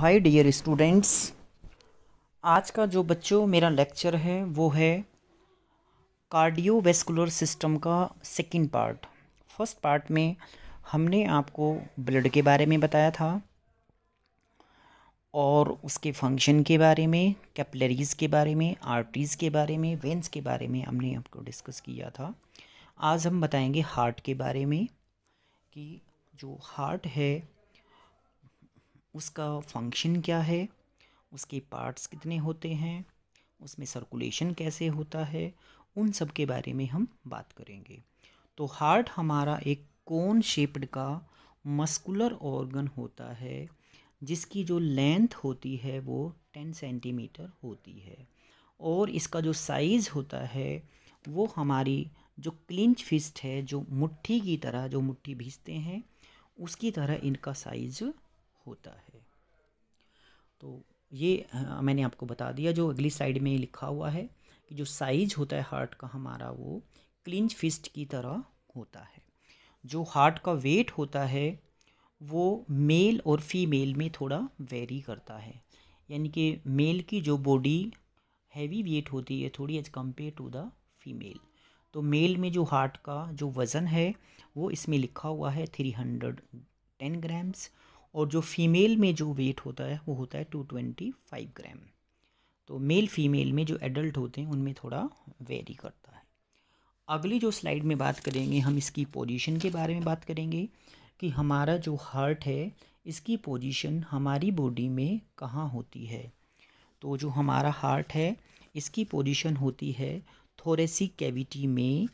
Hi dear students, आज का जो बच्चों मेरा लेक्चर है वो है कार्डियोवैस्कुलर सिस्टम का सेकंड पार्ट। फर्स्ट पार्ट में हमने आपको ब्लड के बारे में बताया था और उसके फंक्शन के बारे में, कैपिलरीज़ के बारे में, आर्टरीज़ के बारे में, वेंस के बारे में हमने आपको डिस्कस किया था। आज हम बताएंगे हार्ट के बारे में कि जो हार्ट है उसका फंक्शन क्या है, उसके पार्ट्स कितने होते हैं, उसमें सर्कुलेशन कैसे होता है, उन सब के बारे में हम बात करेंगे। तो हार्ट हमारा एक कोन शेप्ड का मस्कुलर ऑर्गन होता है जिसकी जो लेंथ होती है वो 10 सेंटीमीटर होती है और इसका जो साइज़ होता है वो हमारी जो क्लिंच फिस्ट है, जो मुट्ठी की तरह, जो मुट्ठी भींचते हैं उसकी तरह इनका साइज़ होता है। तो ये मैंने आपको बता दिया। जो अगली साइड में लिखा हुआ है कि जो साइज होता है हार्ट का हमारा वो क्लिंच फिस्ट की तरह होता है। जो हार्ट का वेट होता है वो मेल और फीमेल में थोड़ा वेरी करता है, यानी कि मेल की जो बॉडी हैवी वेट होती है थोड़ी as compare to the female. तो मेल में जो हार्ट का जो वज़न है वो इसमें लिखा हुआ है 310 ग्राम्स और जो फीमेल में जो वेट होता है वो होता है 225 ग्राम। तो मेल फीमेल में जो एडल्ट होते हैं उनमें थोड़ा वेरी करता है। अगली जो स्लाइड में बात करेंगे हम इसकी पोजीशन के बारे में बात करेंगे कि हमारा जो हार्ट है इसकी पोजीशन हमारी बॉडी में कहाँ होती है। तो जो हमारा हार्ट है इसकी पोजीशन होती है थोरेसिक कैविटी में,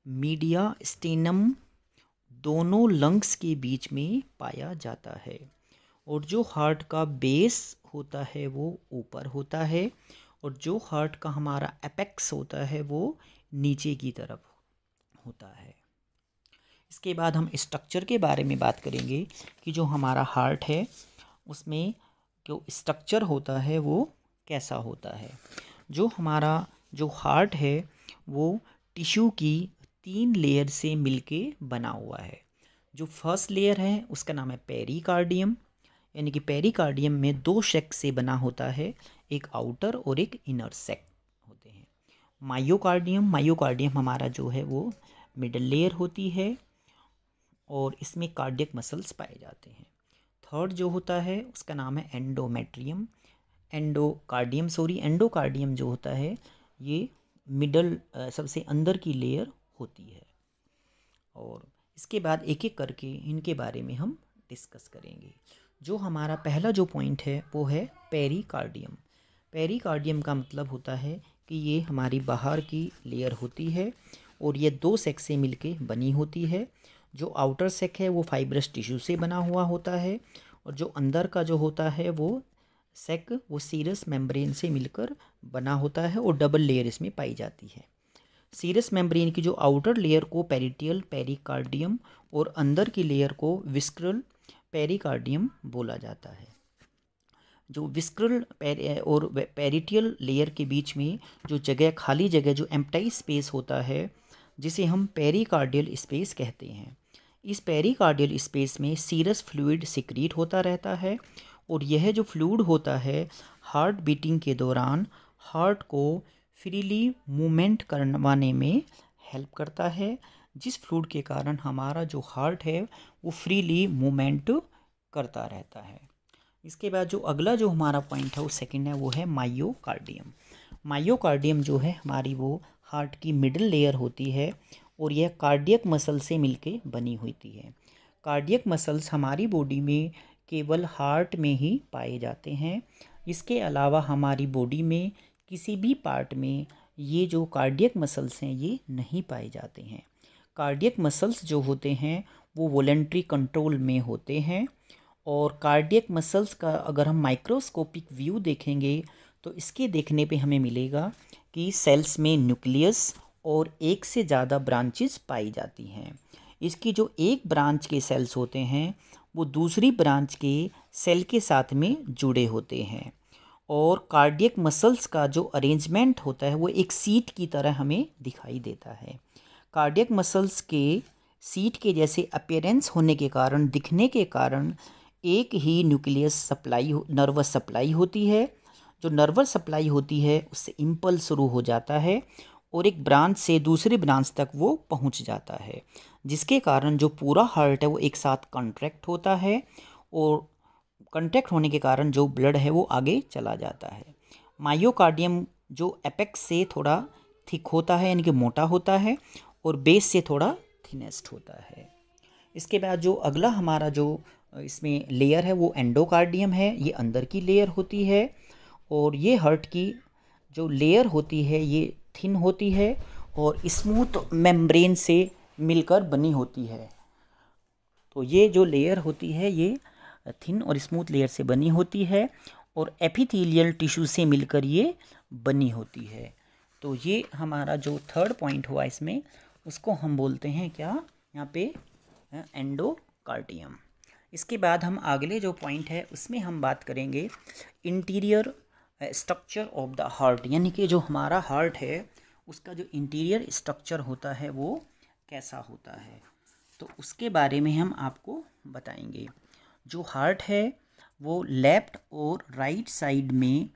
मीडिया स्टेनम दोनों लंग्स के बीच में पाया जाता है और जो हार्ट का बेस होता है वो ऊपर होता है और जो हार्ट का हमारा एपेक्स होता है वो नीचे की तरफ होता है। इसके बाद हम स्ट्रक्चर के बारे में बात करेंगे कि जो हमारा हार्ट है उसमें जो स्ट्रक्चर होता है वो कैसा होता है। जो हमारा जो हार्ट है वो टिश्यू की 3 लेयर से मिलके बना हुआ है। जो फर्स्ट लेयर है उसका नाम है पेरिकार्डियम, यानी कि पेरिकार्डियम में 2 सेक से बना होता है, एक आउटर और एक इनर सेक होते हैं। मायोकार्डियम हमारा जो है वो मिडल लेयर होती है और इसमें कार्डियक मसल्स पाए जाते हैं। थर्ड जो होता है उसका नाम है एंडोकार्डियम जो होता है ये मिडल सबसे अंदर की लेयर होती है। और इसके बाद एक एक करके इनके बारे में हम डिस्कस करेंगे। जो हमारा पहला जो पॉइंट है वो है पेरिकार्डियम। पेरिकार्डियम का मतलब होता है कि ये हमारी बाहर की लेयर होती है और ये 2 सेक से मिलके बनी होती है। जो आउटर सेक है वो फाइब्रस टिश्यू से बना हुआ होता है और जो अंदर का जो होता है वो सेक वो सीरस मेम्ब्रेन से मिलकर बना होता है और डबल लेयर इसमें पाई जाती है। सीरस मेम्ब्रेन की जो आउटर लेयर को पेरिटियल पेरिकार्डियम और अंदर की लेयर को विस्क्रल पेरिकार्डियम बोला जाता है। जो विस्क्रल और पेरिटियल लेयर के बीच में जो जगह, खाली जगह, जो एम्प्टी स्पेस होता है जिसे हम पेरिकार्डियल स्पेस कहते हैं, इस पेरिकार्डियल स्पेस में सीरस फ्लूइड सिक्रीट होता रहता है और यह जो फ्लूइड होता है हार्ट बीटिंग के दौरान हार्ट को फ्रीली मूवमेंट करवाने में हेल्प करता है, जिस फ्लूइड के कारण हमारा जो हार्ट है वो फ्रीली मूवमेंट करता रहता है। इसके बाद जो अगला जो हमारा पॉइंट है वो सेकंड है, वो है मायोकार्डियम। मायोकार्डियम जो है हमारी वो हार्ट की मिडिल लेयर होती है और यह कार्डियक मसल से मिलके बनी होती है। कार्डियक मसल्स हमारी बॉडी में केवल हार्ट में ही पाए जाते हैं। इसके अलावा हमारी बॉडी में किसी भी पार्ट में ये जो कार्डियक मसल्स हैं ये नहीं पाए जाते हैं। कार्डियक मसल्स जो होते हैं वो वॉलंटरी कंट्रोल में होते हैं और कार्डियक मसल्स का अगर हम माइक्रोस्कोपिक व्यू देखेंगे तो इसके देखने पे हमें मिलेगा कि सेल्स में न्यूक्लियस और एक से ज़्यादा ब्रांचेस पाई जाती हैं। इसकी जो एक ब्रांच के सेल्स होते हैं वो दूसरी ब्रांच के सेल के साथ में जुड़े होते हैं और कार्डियक मसल्स का जो अरेंजमेंट होता है वो एक सीट की तरह हमें दिखाई देता है। कार्डियक मसल्स के सीट के जैसे अपीयरेंस होने के कारण, दिखने के कारण एक ही न्यूक्लियस सप्लाई नर्वस सप्लाई होती है। जो नर्वस सप्लाई होती है उससे इम्पल्स शुरू हो जाता है और एक ब्रांच से दूसरे ब्रांच तक वो पहुंच जाता है, जिसके कारण जो पूरा हार्ट है वो एक साथ कॉन्ट्रैक्ट होता है और कॉन्ट्रैक्ट होने के कारण जो ब्लड है वो आगे चला जाता है। मायोकार्डियम जो एपेक्स से थोड़ा थिक होता है यानी कि मोटा होता है और बेस से थोड़ा थिनेस्ट होता है। इसके बाद जो अगला हमारा जो इसमें लेयर है वो एंडोकार्डियम है। ये अंदर की लेयर होती है और ये हार्ट की जो लेयर होती है ये थिन होती है और स्मूथ मेम्ब्रेन से मिलकर बनी होती है। तो ये जो लेयर होती है ये थिन और स्मूथ लेयर से बनी होती है और एपिथेलियल टिश्यू से मिलकर ये बनी होती है। तो ये हमारा जो थर्ड पॉइंट हुआ इसमें, उसको हम बोलते हैं क्या यहाँ पे, एंडोकार्डियम। इसके बाद हम अगले जो पॉइंट है उसमें हम बात करेंगे interior structure of the heart, यानी कि जो हमारा हार्ट है उसका जो इंटीरियर स्ट्रक्चर होता है वो कैसा होता है, तो उसके बारे में हम आपको बताएंगे। जो हार्ट है वो लेफ्ट और राइट साइड में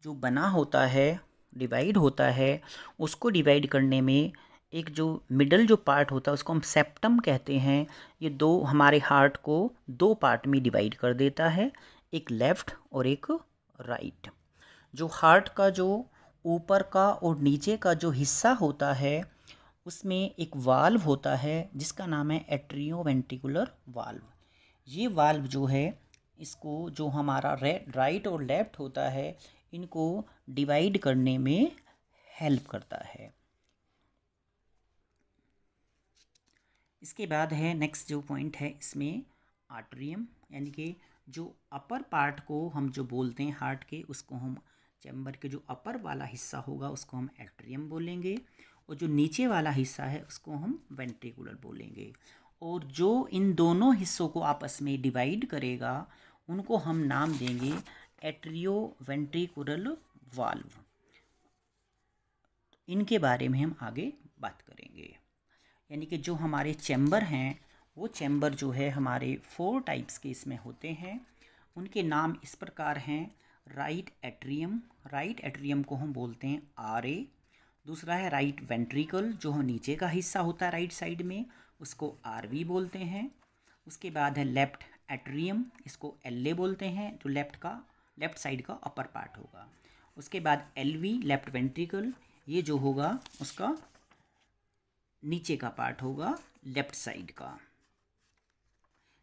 जो बना होता है, डिवाइड होता है, उसको डिवाइड करने में एक जो मिडल जो पार्ट होता है उसको हम सेप्टम कहते हैं। ये दो हमारे हार्ट को दो पार्ट में डिवाइड कर देता है, एक लेफ्ट और एक राइट। जो हार्ट का जो ऊपर का और नीचे का जो हिस्सा होता है उसमें एक वाल्व होता है जिसका नाम है एट्रियोवेंट्रिकुलर वाल्व। ये वाल्व जो है इसको जो हमारा राइट और लेफ्ट होता है इनको डिवाइड करने में हेल्प करता है। इसके बाद है नेक्स्ट जो पॉइंट है इसमें आर्टरियम, यानी कि जो अपर पार्ट को हम जो बोलते हैं हार्ट के, उसको हम चैम्बर के जो अपर वाला हिस्सा होगा उसको हम एट्रियम बोलेंगे और जो नीचे वाला हिस्सा है उसको हम वेंट्रिकुलर बोलेंगे। और जो इन दोनों हिस्सों को आपस में डिवाइड करेगा उनको हम नाम देंगे एट्रियोवेंट्रिकुलर वाल्व। इनके बारे में हम आगे बात करेंगे। यानी कि जो हमारे चैम्बर हैं वो चैम्बर जो है हमारे 4 टाइप्स के इसमें होते हैं। उनके नाम इस प्रकार हैं। राइट एट्रियम, राइट एट्रियम को हम बोलते हैं RA। दूसरा है राइट वेंट्रिकल, जो नीचे का हिस्सा होता है राइट साइड में, उसको RV बोलते हैं। उसके बाद है लेफ्ट एट्रियम, इसको LA बोलते हैं, जो लेफ्ट साइड का अपर पार्ट होगा। उसके बाद LV लेफ्ट वेंट्रिकल, ये जो होगा उसका नीचे का पार्ट होगा लेफ्ट साइड का।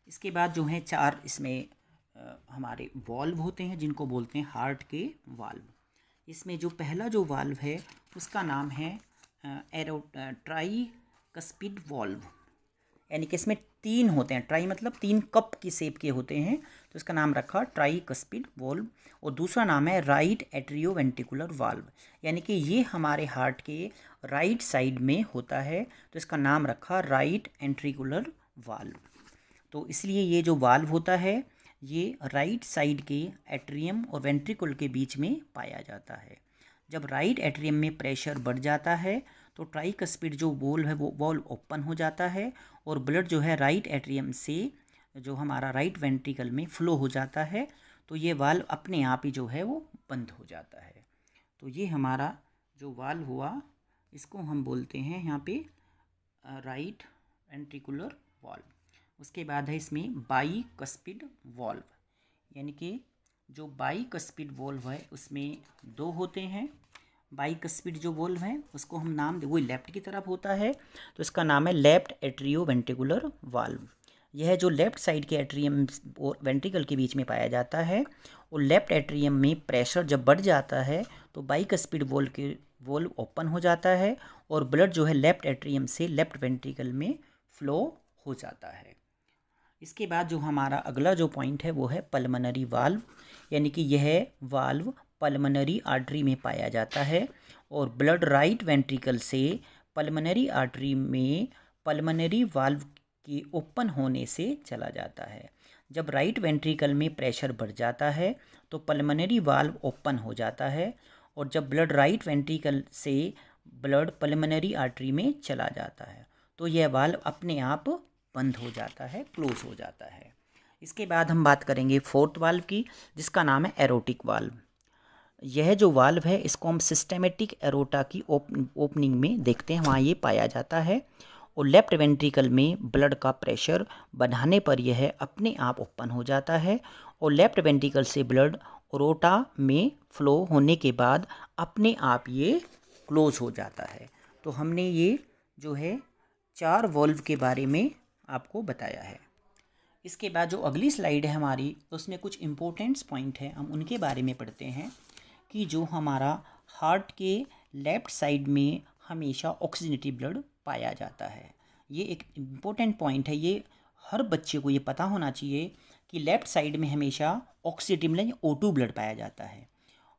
इसके बाद जो है 4 इसमें हमारे वाल्व होते हैं जिनको बोलते हैं हार्ट के वाल्व। इसमें जो पहला जो वाल्व है उसका नाम है ट्राइकस्पिड वाल्व, यानी कि इसमें 3 होते हैं। ट्राई मतलब 3 कप की शेप के होते हैं, तो इसका नाम रखा ट्राइकस्पिड वाल्व। और दूसरा नाम है राइट एट्रियोवेंट्रिकुलर वाल्व, यानी कि ये हमारे हार्ट के राइट साइड में होता है, तो इसका नाम रखा राइट एंट्रिकुलर वाल्व। तो इसलिए ये जो वाल्व होता है ये राइट साइड के एट्रियम और वेंट्रिकल के बीच में पाया जाता है। जब राइट एट्रियम में प्रेशर बढ़ जाता है तो ट्राइकस्पिड जो वॉल्व है वो वॉल्व ओपन हो जाता है और ब्लड जो है राइट एट्रियम से जो हमारा राइट वेंट्रिकल में फ्लो हो जाता है, तो ये वाल्व अपने आप ही जो है वो बंद हो जाता है। तो ये हमारा जो वाल्व हुआ इसको हम बोलते हैं यहाँ पे राइट वेंट्रिकुलर वाल्व। उसके बाद है इसमें बाइकस्पिड वाल्व, यानी कि जो बाइकस्पिड वाल्व है उसमें 2 होते हैं। बाइकस्पिड जो वाल्व है उसको हम नाम दे, वो लेफ्ट की तरफ होता है, तो इसका नाम है लेफ्ट एट्रियोवेंट्रिकुलर वाल्व। यह जो लेफ्ट साइड के एट्रियम और वेंट्रिकल के बीच में पाया जाता है और लेफ्ट एट्रियम में प्रेशर जब बढ़ जाता है तो बाइकस्पिड वाल्व ओपन हो जाता है और ब्लड जो है लेफ्ट एट्रियम से लेफ्ट वेंट्रिकल में फ्लो हो जाता है। इसके बाद जो हमारा अगला जो पॉइंट है वो है पल्मोनरी वाल्व, यानी कि यह वाल्व पल्मोनरी आर्टरी में पाया जाता है और ब्लड राइट वेंट्रिकल से पल्मोनरी आर्टरी में पल्मोनरी वाल्व के ओपन होने से चला जाता है। जब राइट वेंट्रिकल में प्रेशर बढ़ जाता है तो पल्मोनरी वाल्व ओपन हो जाता है और जब ब्लड राइट वेंट्रिकल से ब्लड पल्मोनरी आर्टरी में चला जाता है तो यह वाल्व अपने आप बंद हो जाता है, क्लोज हो जाता है। इसके बाद हम बात करेंगे फोर्थ वाल्व की, जिसका नाम है एरोटिक वाल्व। यह जो वाल्व है इसको हम सिस्टेमेटिक एरोटा की ओपनिंग में देखते हैं, वहाँ ये पाया जाता है। और लेफ्ट वेंट्रिकल में ब्लड का प्रेशर बढ़ाने पर यह अपने आप ओपन हो जाता है और लेफ्ट वेंट्रिकल से ब्लड एरोटा में फ्लो होने के बाद अपने आप ये क्लोज हो जाता है। तो हमने ये जो है 4 वाल्व के बारे में आपको बताया है। इसके बाद जो अगली स्लाइड है हमारी, उसमें कुछ इम्पोर्टेंट्स पॉइंट है, हम उनके बारे में पढ़ते हैं कि जो हमारा हार्ट के लेफ़्ट साइड में हमेशा ऑक्सीजनेटेड ब्लड पाया जाता है। ये एक इम्पोर्टेंट पॉइंट है, ये हर बच्चे को ये पता होना चाहिए कि लेफ़्ट साइड में हमेशा ऑक्सीजनेटेड ब्लड O2 ब्लड पाया जाता है।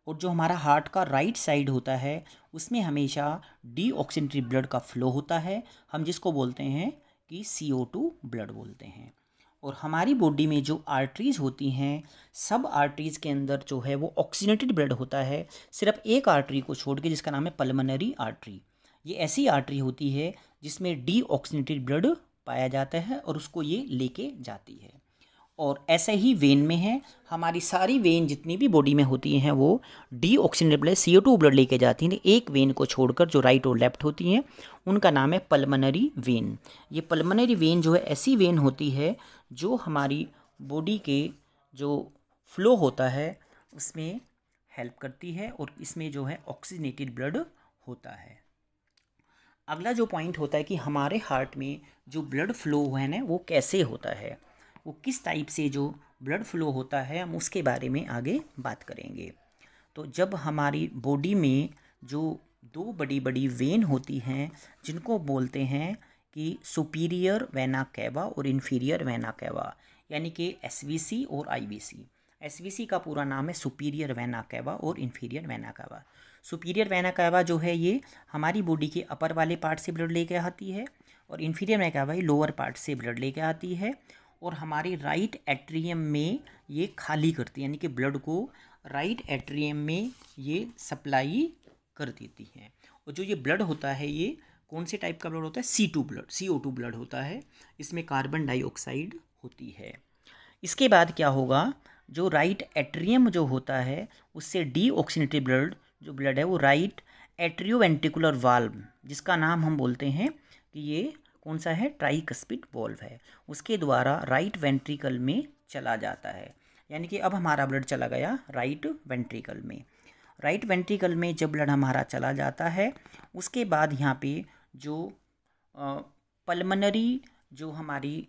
और जो हमारा हार्ट का राइट साइड होता है उसमें हमेशा डीऑक्सीजनेटेड ब्लड का फ्लो होता है, हम जिसको बोलते हैं कि CO2 ब्लड बोलते हैं। और हमारी बॉडी में जो आर्टरीज़ होती हैं, सब आर्टरीज़ के अंदर जो है वो ऑक्सीजनेटेड ब्लड होता है, सिर्फ एक आर्टरी को छोड़ के, जिसका नाम है पल्मोनरी आर्टरी। ये ऐसी आर्टरी होती है जिसमें डीऑक्सीजनेटेड ब्लड पाया जाता है और उसको ये लेके जाती है। और ऐसे ही वेन में है, हमारी सारी वेन जितनी भी बॉडी में होती हैं वो डीऑक्सीजनेटेड ब्लड CO2 ब्लड लेके जाती हैं। एक वेन को छोड़कर जो राइट और लेफ्ट होती हैं उनका नाम है पल्मोनरी वेन। ये पल्मोनरी वेन जो है ऐसी वेन होती है जो हमारी बॉडी के जो फ्लो होता है उसमें हेल्प करती है और इसमें जो है ऑक्सीजनेटेड ब्लड होता है। अगला जो पॉइंट होता है कि हमारे हार्ट में जो ब्लड फ्लो है ना वो कैसे होता है, वो किस टाइप से जो ब्लड फ्लो होता है, हम उसके बारे में आगे बात करेंगे। तो जब हमारी बॉडी में जो 2 बड़ी बड़ी वेन होती हैं जिनको बोलते हैं कि सुपीरियर वेना कैवा और इन्फीरियर वेना कैवा, यानी कि SVC और IVC। SVC का पूरा नाम है सुपीरियर वेना कैवा और inferior vena cava. Superior vena cava जो है ये हमारी बॉडी के अपर वाले पार्ट से ब्लड लेके आती है और इन्फीरियर वेना कैवा ये लोअर पार्ट से ब्लड लेके आती है और हमारे राइट एट्रियम में ये खाली करती है, यानी कि ब्लड को राइट एट्रियम में ये सप्लाई कर देती है। और जो ये ब्लड होता है ये कौन से टाइप का ब्लड होता है? CO2 ब्लड होता है, इसमें कार्बन डाइऑक्साइड होती है। इसके बाद क्या होगा, जो राइट एट्रियम जो होता है उससे डीऑक्सीजनेटेड ब्लड है वो राइट एट्रियोवेंट्रिकुलर वाल्व, जिसका नाम हम बोलते हैं कि ये कौन सा है? ट्राइकस्पिड वाल्व है, उसके द्वारा राइट वेंट्रिकल में चला जाता है। यानी कि अब हमारा ब्लड चला गया राइट वेंट्रिकल में। राइट वेंट्रिकल में जब ब्लड हमारा चला जाता है उसके बाद यहाँ पे जो पल्मोनरी जो हमारी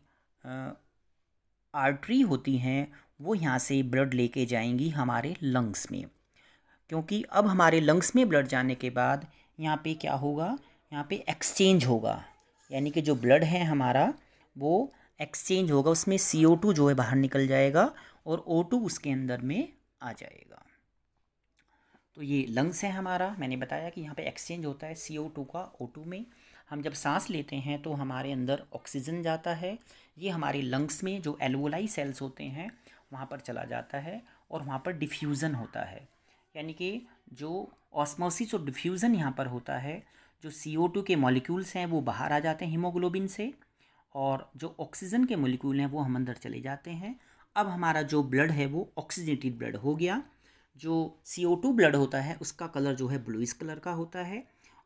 आर्टरी होती हैं वो यहाँ से ब्लड लेके जाएंगी हमारे लंग्स में, क्योंकि अब हमारे लंग्स में ब्लड जाने के बाद यहाँ पे क्या होगा, यहाँ पे एक्सचेंज होगा, यानी कि जो ब्लड है हमारा वो एक्सचेंज होगा, उसमें CO2 जो है बाहर निकल जाएगा और O2 उसके अंदर में आ जाएगा। तो ये लंग्स है हमारा, मैंने बताया कि यहाँ पे एक्सचेंज होता है CO2 का O2 में। हम जब सांस लेते हैं तो हमारे अंदर ऑक्सीजन जाता है, ये हमारे लंग्स में जो एल्वोलाई सेल्स होते हैं वहाँ पर चला जाता है और वहाँ पर डिफ्यूज़न होता है, यानी कि जो ऑस्मोसिस और डिफ्यूज़न यहाँ पर होता है, जो CO2 के मॉलिक्यूल्स हैं वो बाहर आ जाते हैं हीमोग्लोबिन से और जो ऑक्सीजन के मॉलिक्यूल हैं वो हम अंदर चले जाते हैं। अब हमारा जो ब्लड है वो ऑक्सीजनेटेड ब्लड हो गया। जो CO2 ब्लड होता है उसका कलर जो है ब्लूइश कलर का होता है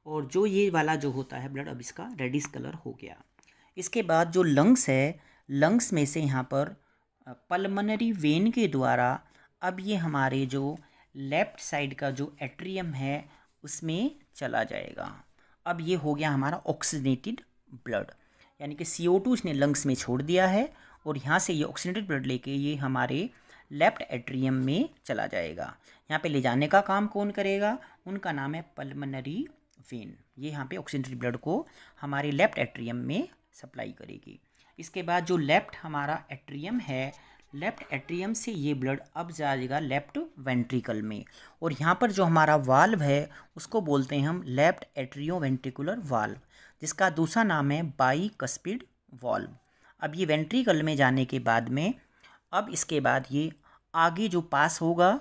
और जो ये वाला जो होता है ब्लड अब इसका रेडिश कलर हो गया। इसके बाद जो लंग्स है, लंग्स में से यहाँ पर पल्मोनरी वेन के द्वारा अब ये हमारे जो लेफ़्ट साइड का जो एट्रियम है उसमें चला जाएगा। अब ये हो गया हमारा ऑक्सीजनेटेड ब्लड, यानी कि CO2 इसने लंग्स में छोड़ दिया है और यहाँ से ये ऑक्सीजनेटेड ब्लड लेके ये हमारे लेफ़्ट एट्रियम में चला जाएगा। यहाँ पे ले जाने का काम कौन करेगा? उनका नाम है पल्मोनरी वेन। ये यहाँ पे ऑक्सीजनेटेड ब्लड को हमारे लेफ़्ट एट्रियम में सप्लाई करेगी। इसके बाद जो लेफ़्ट हमारा एट्रियम है, लेफ़्ट एट्रियम से ये ब्लड अब जाएगा लेफ़्ट वेंट्रिकल में और यहाँ पर जो हमारा वाल्व है उसको बोलते हैं हम लेफ़्ट एट्रियोवेंट्रिकुलर वाल्व, जिसका दूसरा नाम है बाइकस्पिड वाल्व। अब ये वेंट्रिकल में जाने के बाद में अब इसके बाद ये आगे जो पास होगा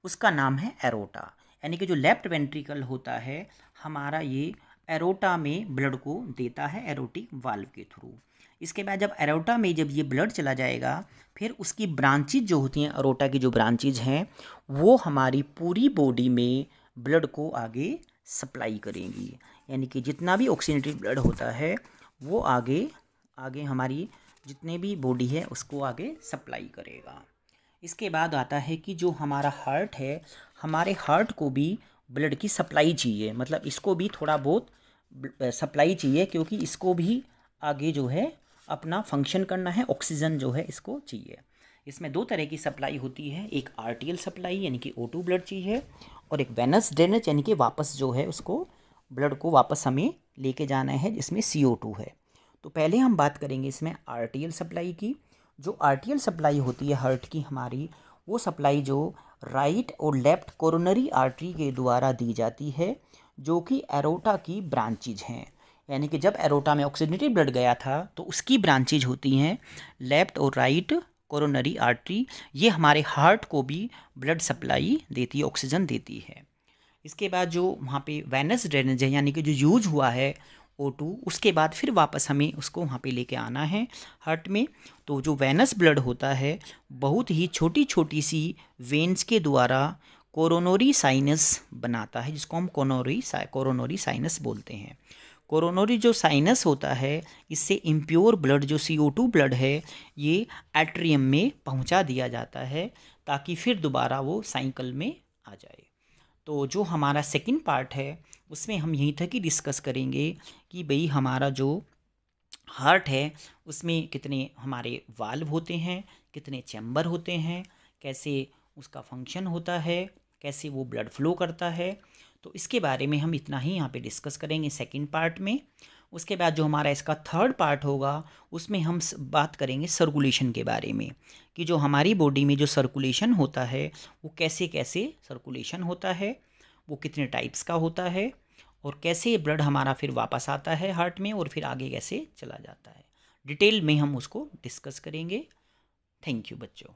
उसका नाम है एरोटा, यानी कि जो लेफ़्ट वेंट्रिकल होता है हमारा ये एरोटा में ब्लड को देता है एरोटिक वाल्व के थ्रू। इसके बाद जब एरोटा में जब ये ब्लड चला जाएगा, फिर उसकी ब्रांचेज जो होती हैं, एरोटा की जो ब्रांचेज हैं, वो हमारी पूरी बॉडी में ब्लड को आगे सप्लाई करेंगी। यानी कि जितना भी ऑक्सीजनेटेड ब्लड होता है वो आगे आगे हमारी जितने भी बॉडी है उसको आगे सप्लाई करेगा। इसके बाद आता है कि जो हमारा हार्ट है, हमारे हार्ट को भी ब्लड की सप्लाई चाहिए, मतलब इसको भी थोड़ा बहुत सप्लाई चाहिए, क्योंकि इसको भी आगे जो है अपना फंक्शन करना है, ऑक्सीजन जो है इसको चाहिए। इसमें दो तरह की सप्लाई होती है, एक आर्टियल सप्लाई यानी कि O2 ब्लड चाहिए, और एक वेनस ड्रेनेज यानी कि वापस जो है उसको ब्लड को वापस हमें लेके जाना है, जिसमें CO2 है। तो पहले हम बात करेंगे इसमें आर्टियल सप्लाई की। जो आर्टियल सप्लाई होती है हार्ट की हमारी, वो सप्लाई जो राइट और लेफ्ट कोरोनरी आर्टरी के द्वारा दी जाती है, जो कि एरोटा की ब्रांचेज हैं। यानी कि जब एरोटा में ऑक्सीजनेटेड ब्लड गया था तो उसकी ब्रांचेज होती हैं लेफ्ट और राइट कोरोनरी आर्टरी। ये हमारे हार्ट को भी ब्लड सप्लाई देती है, ऑक्सीजन देती है। इसके बाद जो वहाँ पे वेनस ड्रेनेज है, यानी कि जो यूज हुआ है O2, उसके बाद फिर वापस हमें उसको वहाँ पे लेके आना है हार्ट में। तो जो वेनस ब्लड होता है बहुत ही छोटी छोटी सी वेन्स के द्वारा कोरोनरी साइनस बनाता है, जिसको हम कोरोनरी साइनस बोलते हैं। कोरोनरी जो साइनस होता है, इससे इम्प्योर ब्लड जो CO2 ब्लड है ये एट्रियम में पहुंचा दिया जाता है, ताकि फिर दोबारा वो साइकिल में आ जाए। तो जो हमारा सेकंड पार्ट है उसमें हम यहीं तक ही डिस्कस करेंगे कि भाई हमारा जो हार्ट है उसमें कितने हमारे वाल्व होते हैं, कितने चैम्बर होते हैं, कैसे उसका फंक्शन होता है, कैसे वो ब्लड फ्लो करता है। तो इसके बारे में हम इतना ही यहाँ पे डिस्कस करेंगे सेकंड पार्ट में। उसके बाद जो हमारा इसका थर्ड पार्ट होगा उसमें हम बात करेंगे सर्कुलेशन के बारे में, कि जो हमारी बॉडी में जो सर्कुलेशन होता है वो कैसे कैसे सर्कुलेशन होता है, वो कितने टाइप्स का होता है, और कैसे ब्लड हमारा फिर वापस आता है हार्ट में और फिर आगे कैसे चला जाता है। डिटेल में हम उसको डिस्कस करेंगे। थैंक यू बच्चों।